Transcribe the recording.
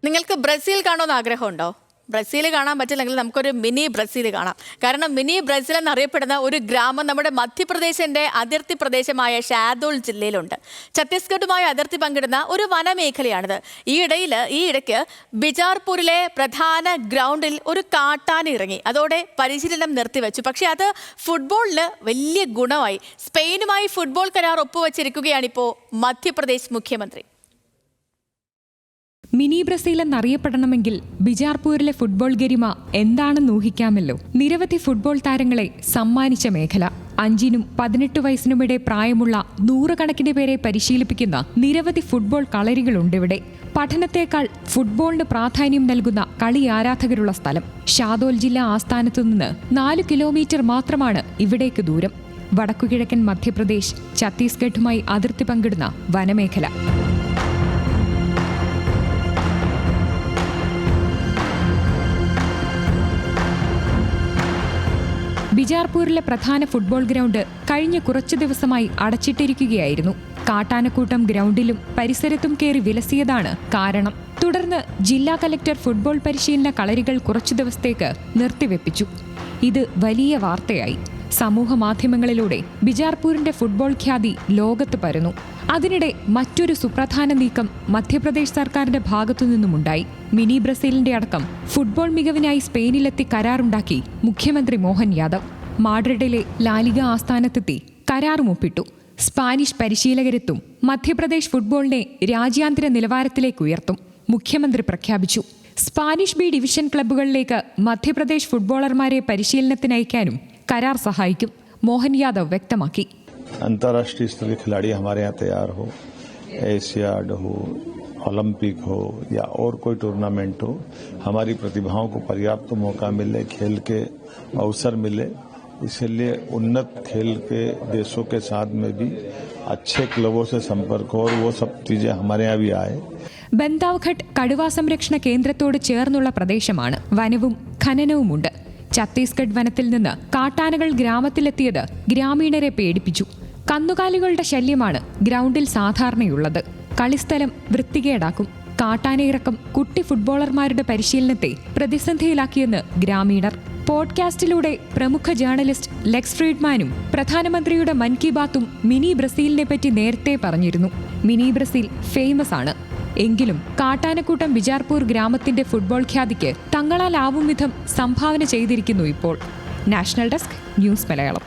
നിങ്ങൾക്ക് ബ്രസീൽ കാണുമെന്ന് ആഗ്രഹമുണ്ടോ? ബ്രസീൽ കാണാൻ പറ്റില്ലെങ്കിൽ നമുക്കൊരു മിനി ബ്രസീൽ കാണാം. കാരണം മിനി ബ്രസീൽ എന്നറിയപ്പെടുന്ന ഒരു ഗ്രാമം നമ്മുടെ മധ്യപ്രദേശിന്റെ അതിർത്തി പ്രദേശമായ ഷാദോൾ ജില്ലയിലുണ്ട്. ഛത്തീസ്ഗഡുമായി അതിർത്തി പങ്കിടുന്ന ഒരു വനമേഖലയാണിത്. ഈ ഇടയ്ക്ക് ബിജാർപൂരിലെ പ്രധാന ഗ്രൗണ്ടിൽ ഒരു കാട്ടാന ഇറങ്ങി. അതോടെ പരിശീലനം നിർത്തിവെച്ചു. പക്ഷേ അത് ഫുട്ബോളിന് വലിയ ഗുണമായി. സ്പെയിനുമായി ഫുട്ബോൾ കരാർ ഒപ്പുവച്ചിരിക്കുകയാണിപ്പോൾ മധ്യപ്രദേശ് മുഖ്യമന്ത്രി. മിനി ബ്രസീൽ എന്നറിയപ്പെടണമെങ്കിൽ ബിജാർപൂരിലെ ഫുട്ബോൾ ഗരിമ എന്താണെന്ന് ഊഹിക്കാമല്ലോ. നിരവധി ഫുട്ബോൾ താരങ്ങളെ സമ്മാനിച്ച മേഖല. 5-നും 18 വയസ്സിനുമിടെ പ്രായമുള്ള നൂറുകണക്കിന് പേരെ പരിശീലിപ്പിക്കുന്ന നിരവധി ഫുട്ബോൾ കളരികളുണ്ടിവിടെ. പഠനത്തേക്കാൾ ഫുട്ബോളിന് പ്രാധാന്യം നൽകുന്ന കളി ആരാധകരുള്ള സ്ഥലം. ഷാദോൽ ജില്ലാ ആസ്ഥാനത്തുനിന്ന് 4 കിലോമീറ്റർ മാത്രമാണ് ഇവിടേക്ക് ദൂരം. വടക്കുകിഴക്കൻ മധ്യപ്രദേശ് ഛത്തീസ്ഗഡുമായി അതിർത്തി പങ്കിടുന്ന വനമേഖല. ബിജാർപൂരിലെ പ്രധാന ഫുട്ബോൾ ഗ്രൗണ്ട് കഴിഞ്ഞ കുറച്ചു ദിവസമായി അടച്ചിട്ടിരിക്കുകയായിരുന്നു. കാട്ടാനക്കൂട്ടം ഗ്രൗണ്ടിലും പരിസരത്തും കയറി വിലസിയതാണ് കാരണം. തുടർന്ന് ജില്ലാ കലക്ടർ ഫുട്ബോൾ പരിശീലന കളരികൾ കുറച്ചു ദിവസത്തേക്ക് നിർത്തിവെപ്പിച്ചു. ഇത് വലിയ വാർത്തയായി. സമൂഹ മാധ്യമങ്ങളിലൂടെ ബിജാർപൂരിന്റെ ഫുട്ബോൾ ഖ്യാതി ലോകത്ത് പരന്നു. അതിനിടെ മറ്റൊരു സുപ്രധാന നീക്കം മധ്യപ്രദേശ് സർക്കാരിന്റെ ഭാഗത്തുനിന്നുമുണ്ടായി. മിനി ബ്രസീലിന്റെ അടക്കം ഫുട്ബോൾ മികവിനായി സ്പെയിനിലെത്തി കരാറുണ്ടാക്കി മുഖ്യമന്ത്രി മോഹൻ യാദവ്. മാഡ്രിഡിലെ ലാലിഗ ആസ്ഥാനത്തെത്തി കരാറും ഒപ്പിട്ടു. സ്പാനിഷ് പരിശീലകരെത്തും. മധ്യപ്രദേശ് ഫുട്ബോളിനെ രാജ്യാന്തര നിലവാരത്തിലേക്ക് ഉയർത്തും. മുഖ്യമന്ത്രി പ്രഖ്യാപിച്ചു. സ്പാനിഷ് ബി ഡിവിഷൻ ക്ലബ്ബുകളിലേക്ക് മധ്യപ്രദേശ് ഫുട്ബോളർമാരെ പരിശീലനത്തിനയക്കാനും കരാർ സഹായിക്കും. മോഹൻ യാദവ് വ്യക്തമാക്കി. अंतर्राष्ट्रीय स्तर के खिलाड़ी हमारे यहाँ तैयार हो, एशियाड हो, ओलंपिक हो या और कोई टूर्नामेंट हो, हमारी प्रतिभाओं को पर्याप्त मौका मिले, खेल के अवसर मिले. इसलिए उन्नत खेल के देशों के साथ में भी अच्छे क्लबों से संपर्क हो और वो सब चीजें हमारे यहाँ भी आए. ബന്ധാവ്ഘട്ട് കടുവാ സംരക്ഷണ കേന്ദ്രത്തോട് ചേർന്നുള്ള പ്രദേശമാണ്. വനവും ഖനനവുമുണ്ട്. ഛത്തീസ്ഗഡ് വനത്തിൽ നിന്ന് കാട്ടാനകൾ ഗ്രാമത്തിലെത്തിയത് ഗ്രാമീണരെ പേടിപ്പിച്ചു. കന്നുകാലികളുടെ ശല്യമാണ് ഗ്രൗണ്ടിൽ സാധാരണയുള്ളത്. കളിസ്ഥലം വൃത്തികേടാക്കും. കാട്ടാനയിറക്കം കുട്ടി ഫുട്ബോളർമാരുടെ പരിശീലനത്തെ പ്രതിസന്ധിയിലാക്കിയെന്ന് ഗ്രാമീണർ. പോഡ്കാസ്റ്റിലൂടെ പ്രമുഖ ജേർണലിസ്റ്റ് ലെക്സ് ഫ്രീഡ്മാനും പ്രധാനമന്ത്രിയുടെ മൻ കി ബാത്തും മിനി ബ്രസീലിനെ പറ്റി നേരത്തെ പറഞ്ഞിരുന്നു. മിനി ബ്രസീൽ ഫേമസ് ആണ്. എങ്കിലും കാട്ടാനക്കൂട്ടം ബിജാർപൂർ ഗ്രാമത്തിന്റെ ഫുട്ബോൾ ഖ്യാതിക്ക് തങ്ങളാലാവും വിധം സംഭാവന ചെയ്തിരിക്കുന്നു ഇപ്പോൾ. National desk, news Malayalam.